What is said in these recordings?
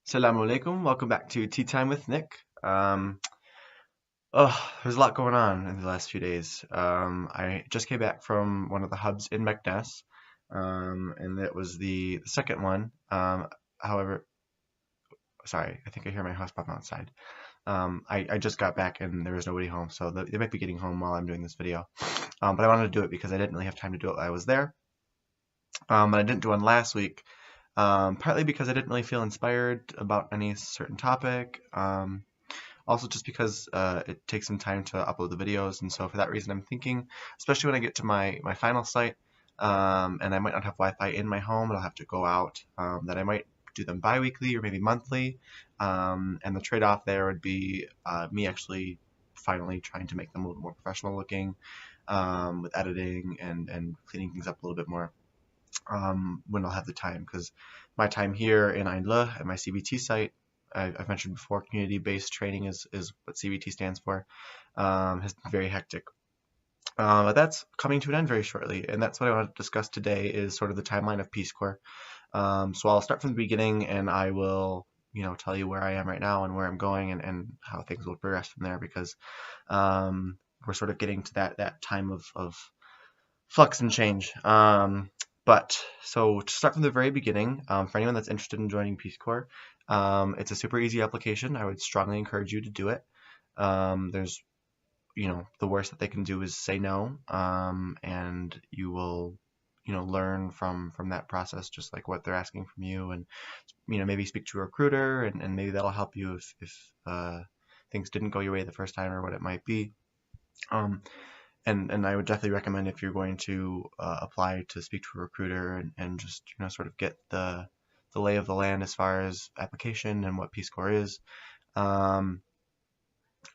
Assalamu alaikum. Welcome back to Tea Time with Nick. There's a lot going on in the last few days. I just came back from one of the hubs in Meknes, and it was the second one. However, sorry, I think I hear my house mom outside. I just got back and there was nobody home, so they might be getting home while I'm doing this video. But I wanted to do it because I didn't really have time to do it while I was there. And I didn't do one last week, partly because I didn't really feel inspired about any certain topic. Also just because it takes some time to upload the videos, and so for that reason I'm thinking, especially when I get to my final site, and I might not have Wi-Fi in my home, but I'll have to go out, that I might do them bi-weekly or maybe monthly, and the trade-off there would be me actually finally trying to make them a little more professional looking, with editing and cleaning things up a little bit more, when I'll have the time, because my time here in Eindler at my CBT site, I've mentioned before, community-based training is what CBT stands for, has been very hectic. But that's coming to an end very shortly, and that's what I want to discuss today is sort of the timeline of Peace Corps. So I'll start from the beginning, and I will, tell you where I am right now and where I'm going, and how things will progress from there, because we're sort of getting to that time of flux and change. But so to start from the very beginning, for anyone that's interested in joining Peace Corps, it's a super easy application. I would strongly encourage you to do it. There's, the worst that they can do is say no, and you will, learn from that process, just like what they're asking from you, and maybe speak to a recruiter, and maybe that'll help you if things didn't go your way the first time or what it might be. Um, and I would definitely recommend, if you're going to apply, to speak to a recruiter, and just sort of get the lay of the land as far as application and what Peace Corps is. Um,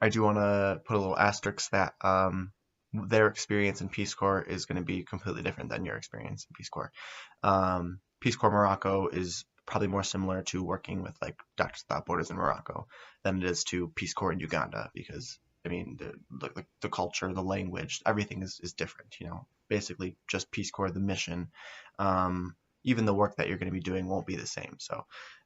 I do want to put a little asterisk that their experience in Peace Corps is going to be completely different than your experience in Peace Corps. Peace Corps Morocco is probably more similar to working with like Doctors Without Borders in Morocco than it is to Peace Corps in Uganda, because I mean the culture, the language, everything is different. Basically just Peace Corps, the mission. Even the work that you're going to be doing won't be the same. So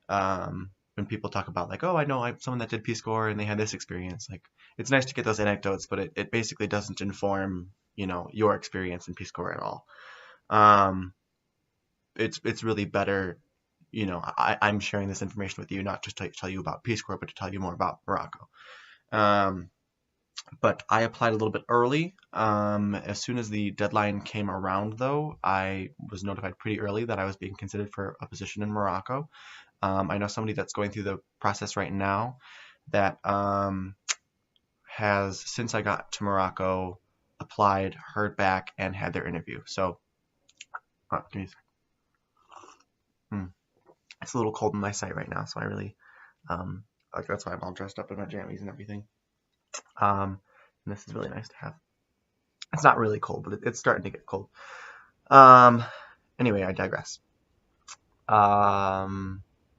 when people talk about like, oh, I know someone that did Peace Corps and they had this experience, like it's nice to get those anecdotes, but it basically doesn't inform your experience in Peace Corps at all. Um, it's really better. I'm sharing this information with you not just to tell you about Peace Corps, but to tell you more about Morocco. Um, but I applied a little bit early. As soon as the deadline came around, though, I was notified pretty early that I was being considered for a position in Morocco. I know somebody that's going through the process right now that has, since I got to Morocco, applied, heard back, and had their interview. So, give me a second. It's a little cold in my site right now, so I really, like, that's why I'm all dressed up in my jammies and everything. And this is really nice to have. It's not really cold, but it's starting to get cold. Um, anyway, I digress.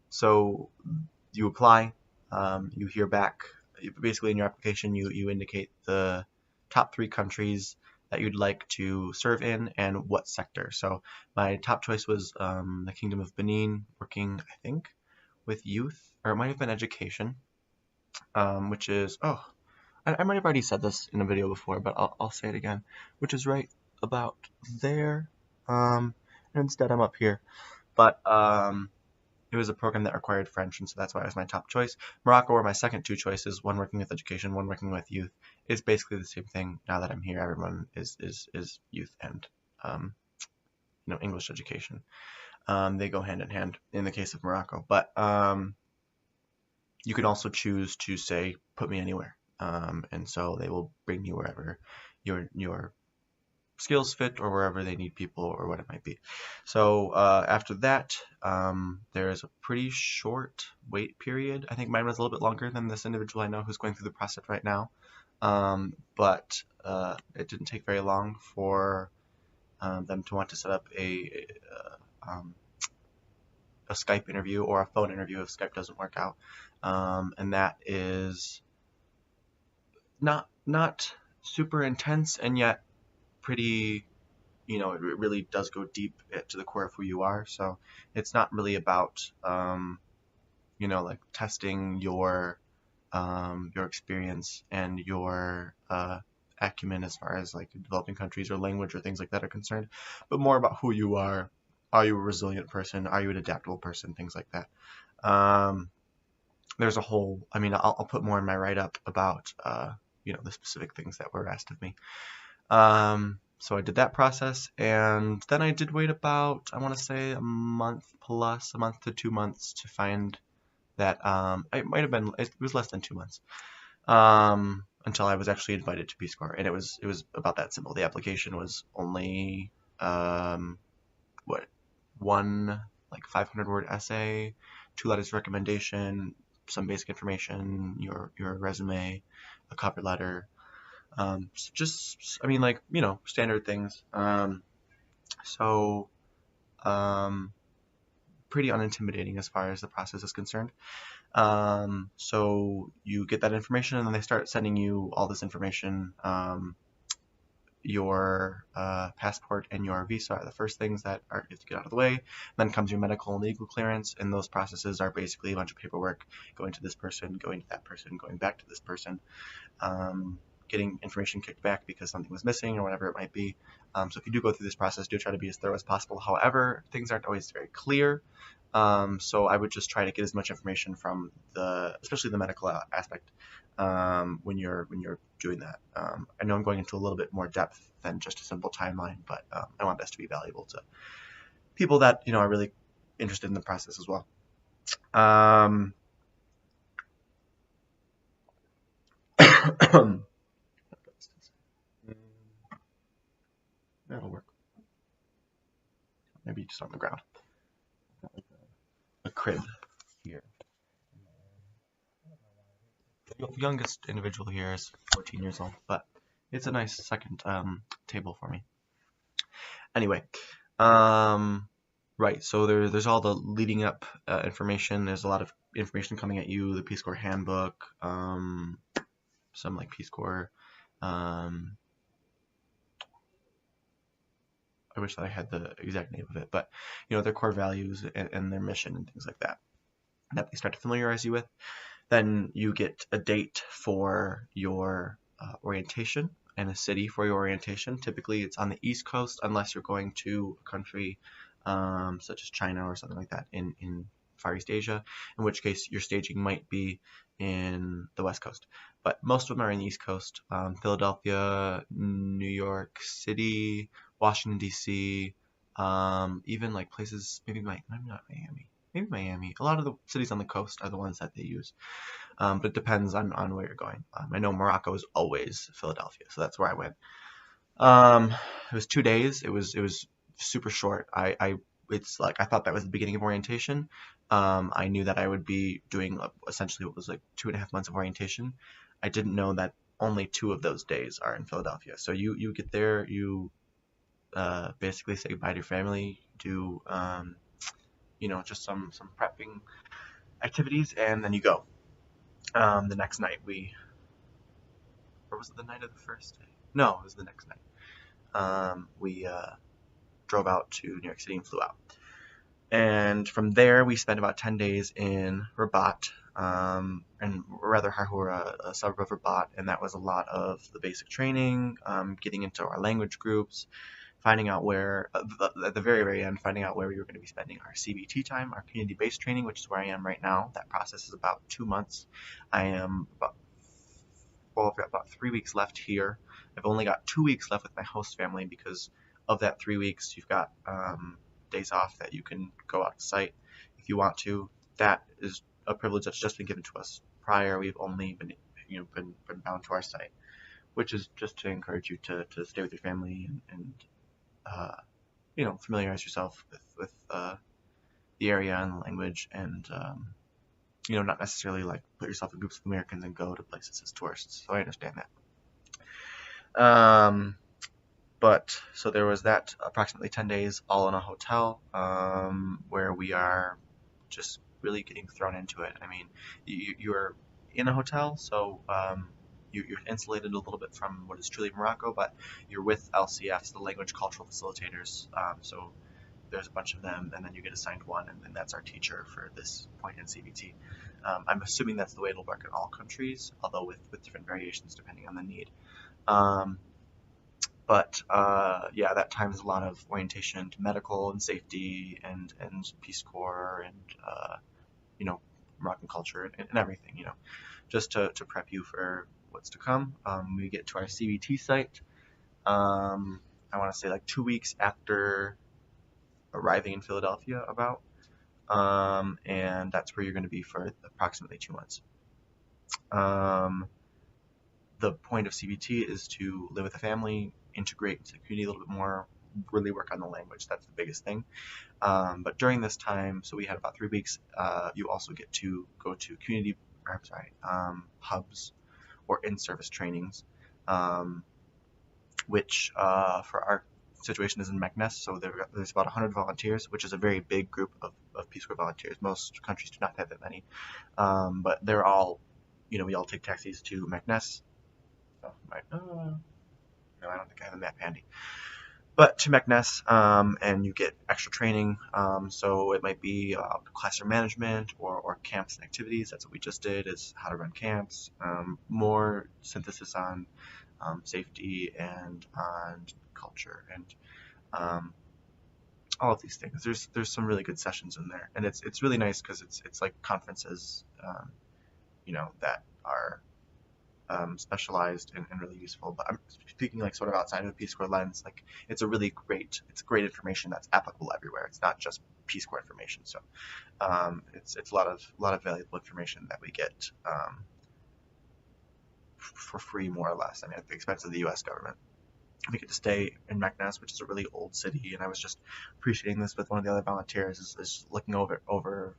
So you apply, you hear back. Basically, in your application, you indicate the top 3 countries that you'd like to serve in and what sector. So my top choice was the Kingdom of Benin, working, I think, with youth, or it might have been education, which is, I might have already said this in a video before, but I'll say it again, which is right about there. And instead, I'm up here. But it was a program that required French, and so that's why it was my top choice. Morocco were my second 2 choices, one working with education, one working with youth. It's basically the same thing. Now that I'm here, everyone is youth and English education. They go hand in hand in the case of Morocco. But you can also choose to say, put me anywhere. And so they will bring you wherever your skills fit, or wherever they need people, or what it might be. So after that, there is a pretty short wait period. I think mine was a little bit longer than this individual I know who's going through the process right now. But it didn't take very long for them to want to set up a Skype interview or a phone interview if Skype doesn't work out. And that is not super intense, and yet pretty, it really does go deep to the core of who you are. So it's not really about like testing your experience and your acumen as far as like developing countries or language or things like that are concerned, but more about who you are. Are you a resilient person? Are you an adaptable person? Things like that. Um, there's a whole, I mean, I'll put more in my write up about, the specific things that were asked of me. So I did that process, and then I did wait about, I want to say a month to 2 months to find that, it might have been, it was less than 2 months, until I was actually invited to Peace Corps, and it was about that simple. The application was only, what, one like 500-word essay, 2 letters of recommendation, some basic information, your resume, a cover letter, just I mean like standard things. So um, pretty unintimidating as far as the process is concerned. So you get that information, and then they start sending you all this information. Your passport and your visa are the first things that you have to get out of the way. Then comes your medical and legal clearance, and those processes are basically a bunch of paperwork going to this person, going to that person, going back to this person, getting information kicked back because something was missing or whatever it might be. So if you do go through this process, do try to be as thorough as possible. However, things aren't always very clear. So I would just try to get as much information from especially the medical aspect, when you're doing that. I know I'm going into a little bit more depth than just a simple timeline, but I want this to be valuable to people that are really interested in the process as well. That'll work. Maybe just on the ground. A crib here. The youngest individual here is 14 years old, but it's a nice second table for me. Anyway, right. So there's all the leading up information. There's a lot of information coming at you. The Peace Corps handbook, some like Peace Corps. I wish that I had the exact name of it, but their core values and their mission and things like that they start to familiarize you with. Then you get a date for your orientation and a city for your orientation. Typically, it's on the East Coast unless you're going to a country such as China or something like that in Far East Asia, in which case your staging might be in the West Coast. But most of them are in the East Coast. Philadelphia, New York City, Washington, D.C., even like places, maybe not Miami. Maybe Miami. A lot of the cities on the coast are the ones that they use. But it depends on where you're going. I know Morocco is always Philadelphia, so that's where I went. It was 2 days. It was super short. It's like I thought that was the beginning of orientation. I knew that I would be doing essentially what was like 2.5 months of orientation. I didn't know that only 2 of those days are in Philadelphia. So you get there, you basically say goodbye to your family, do just some prepping activities, and then you go. The next night or was it the night of the first day? No, it was the next night. We drove out to New York City and flew out. And from there, we spent about 10 days in Rabat, and rather Harhoura, a suburb of Rabat, and that was a lot of the basic training, getting into our language groups, finding out where, at the very, very end, finding out where we were going to be spending our CBT time, our community-based training, which is where I am right now. That process is about 2 months. I've got about 3 weeks left here. I've only got 2 weeks left with my host family because of that 3 weeks. You've got days off that you can go out to site if you want to. That is a privilege that's just been given to us. Prior, we've only been bound to our site, which is just to encourage you to stay with your family and familiarize yourself with the area and the language, and not necessarily like put yourself in groups of Americans and go to places as tourists. So I understand that. But so there was that approximately 10 days all in a hotel, where we are just really getting thrown into it. I mean, you're in a hotel, so you're insulated a little bit from what is truly Morocco, but you're with LCFs, the language cultural facilitators. So there's a bunch of them, and then you get assigned one, and then that's our teacher for this point in CBT. I'm assuming that's the way it'll work in all countries, although with different variations depending on the need. Um, but yeah, that time is a lot of orientation to medical and safety and Peace Corps and you know, Moroccan culture and everything, you know, just to prep you for what's to come. We get to our CBT site. I want to say like 2 weeks after arriving in Philadelphia, about, and that's where you're going to be for approximately 2 months. Um, the point of CBT is to live with a family, integrate into the community a little bit more, really work on the language. That's the biggest thing. But during this time, so we had about 3 weeks, you also get to go to community, or, I'm sorry, hubs or in-service trainings, um, which for our situation is in Meknes, so there's about 100 volunteers, which is a very big group of Peace Corps volunteers. Most countries do not have that many, but they're all, you know, we all take taxis to Meknes. Oh, no, I don't think I have a map handy. But to Meknes, and you get extra training. So it might be classroom management or camps and activities. That's what we just did, is how to run camps. More synthesis on safety and on culture and um, all of these things. There's some really good sessions in there, and it's really nice because it's like conferences, you know, that are specialized and really useful. But I'm speaking like sort of outside of the Peace Corps lens. Like it's great information that's applicable everywhere. It's not just Peace Corps information. So it's a lot of valuable information that we get for free, more or less. I mean, at the expense of the U.S. government. We get to stay in Meknes, which is a really old city, and I was just appreciating this with one of the other volunteers. Is looking over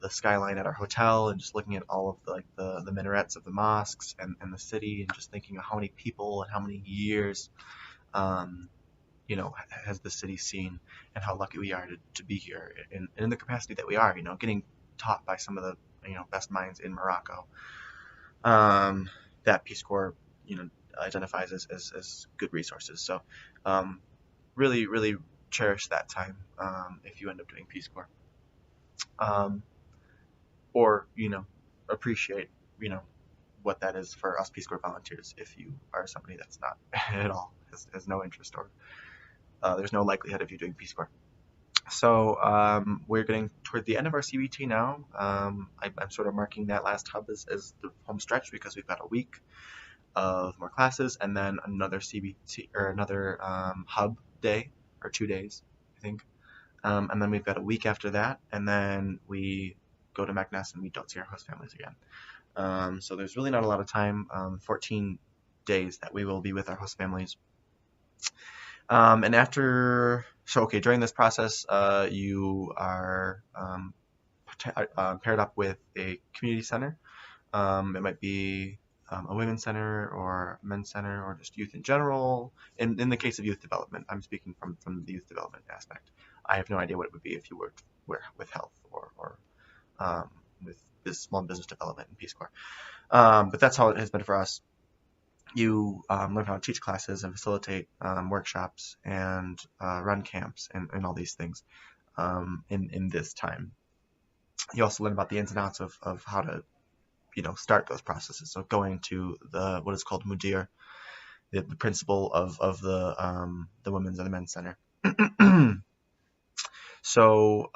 the skyline at our hotel and just looking at all of the minarets of the mosques and the city, and just thinking of how many people and how many years, you know, has the city seen, and how lucky we are to be here in the capacity that we are, you know, getting taught by some of the, you know, best minds in Morocco, that Peace Corps, you know, identifies as good resources. So really cherish that time if you end up doing Peace Corps. Um, or, you know, appreciate, you know, what that is for us Peace Corps volunteers if you are somebody that's not at all, has no interest, or there's no likelihood of you doing Peace Corps. So we're getting toward the end of our CBT now. I'm sort of marking that last hub as the home stretch because we've got a week of more classes and then another CBT or another hub day or 2 days, I think. And then we've got a week after that, and then we go to Meknes and we don't see our host families again. So there's really not a lot of time, 14 days that we will be with our host families. And after, so okay, during this process, you are paired up with a community center. It might be a women's center or a men's center or just youth in general. In the case of youth development, I'm speaking from the youth development aspect. I have no idea what it would be if you worked with health or with this small business development in Peace Corps. But that's how it has been for us. You learn how to teach classes and facilitate workshops and run camps and all these things in this time. You also learn about the ins and outs of how to, you know, start those processes. So going to what is called Mudir, the principal of the women's and the men's center. So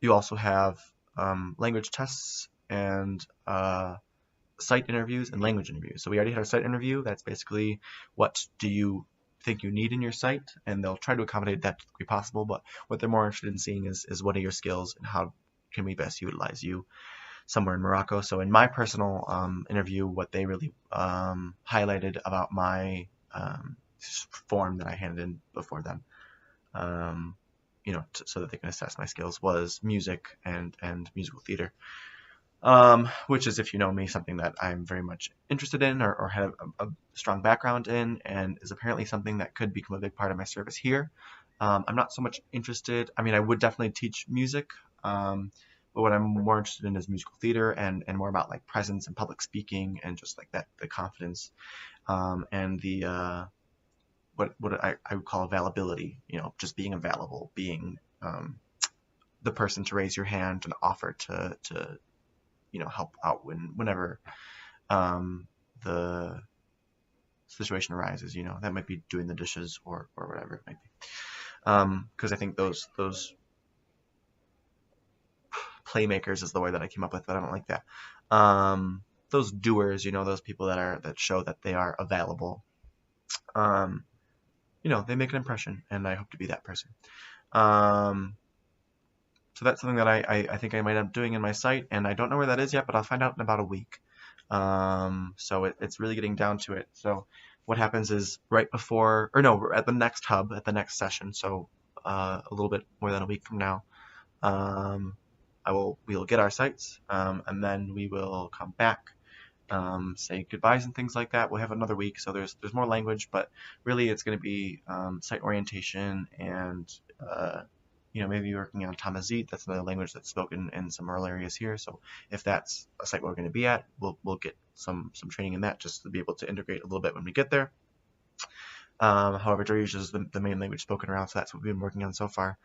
you also have language tests and site interviews and language interviews. So we already had our site interview. That's basically, what do you think you need in your site, and they'll try to accommodate that to the degree possible. But what they're more interested in seeing is what are your skills and how can we best utilize you somewhere in Morocco. So in my personal interview, what they really highlighted about my form that I handed in before them, you know, so that they can assess my skills, was music and musical theater. Which is, if you know me, something that I'm very much interested in or have a strong background in, and is apparently something that could become a big part of my service here. I'm not so much interested, I mean, I would definitely teach music, but what I'm more interested in is musical theater and more about like presence and public speaking and just like that, the confidence and the what I would call availability. You know, just being available, being the person to raise your hand and offer to help out whenever the situation arises. You know, that might be doing the dishes or whatever it might be. Because I think those playmakers is the word that I came up with, but I don't like that. Those doers, those people that show that they are available. They make an impression, and I hope to be that person. So that's something that I think I might end up doing in my site, and I don't know where that is yet, but I'll find out in about a week. So it's really getting down to it. So what happens is right before, or no, we're at the next hub, at the next session, so a little bit more than a week from now, we'll get our sites, and then we will come back, say goodbyes and things like that. We'll have another week, so there's more language, but really it's going to be site orientation and maybe working on Tamazight. That's another language that's spoken in some rural areas here. So if that's a site we're going to be at, we'll get some training in that just to be able to integrate a little bit when we get there. However, Darija is the main language spoken around, so that's what we've been working on so far.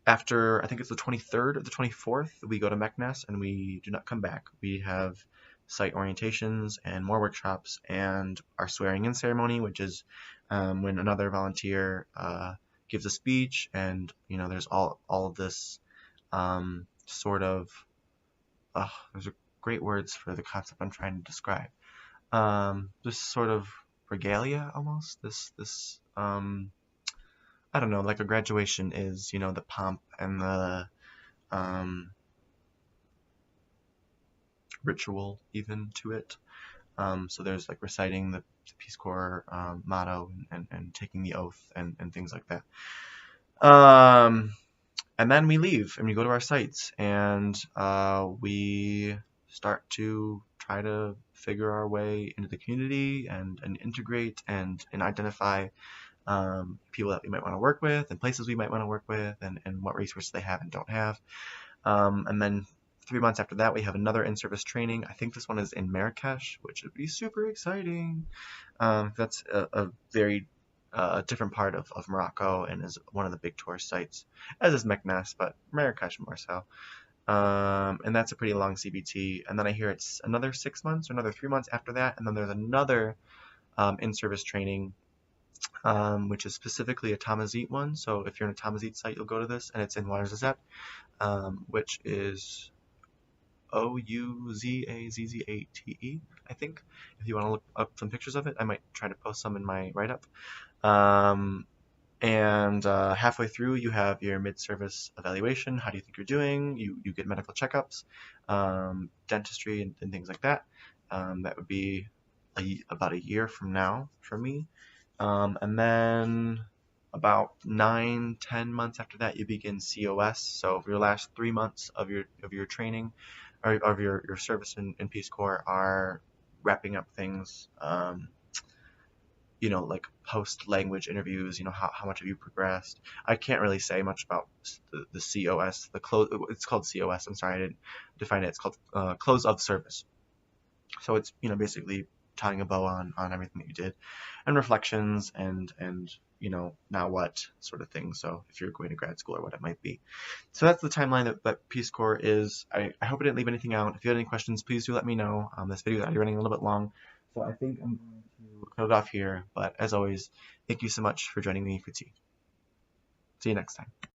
After, I think it's the 23rd or the 24th, we go to Meknes and we do not come back. We have site orientations and more workshops and our swearing in ceremony, which is when another volunteer gives a speech, and there's all of this sort of there's great words for the concept I'm trying to describe. This sort of regalia almost. This I don't know, like a graduation is, the pomp and the ritual even to it. So there's like reciting the Peace Corps motto and taking the oath and things like that. And then we leave and we go to our sites and we start to try to figure our way into the community and integrate and identify people that we might want to work with and places we might want to work with and what resources they have and don't have. And then 3 months after that, we have another in-service training. I think this one is in Marrakesh, which would be super exciting. That's a very different part of Morocco and is one of the big tourist sites, as is Meknes, but Marrakesh more so. And that's a pretty long CBT. And then I hear it's another 6 months or another 3 months after that. And then there's another in-service training, which is specifically a Tamazight one. So if you're in a Tamazight site, you'll go to this, and it's in Ouarzazate, which is Ouazzate, I think. If you want to look up some pictures of it, I might try to post some in my write-up. And halfway through, you have your mid-service evaluation. How do you think you're doing? You get medical checkups, dentistry, and things like that. That would be about a year from now for me. And then about 9-10 months after that, you begin COS. So for your last 3 months of your training or of your service in Peace Corps are wrapping up things, like post-language interviews, how much have you progressed. I can't really say much about the COS, it's called COS, I'm sorry, I didn't define it. It's called close of service. So it's, basically tying a bow on everything that you did, and reflections and now what sort of thing. So if you're going to grad school or what it might be. So that's the timeline that Peace Corps is. I hope I didn't leave anything out. If you had any questions, please do let me know. This video is already running a little bit long, so I think I'm going to cut it off here. But as always, thank you so much for joining me for tea. See you next time.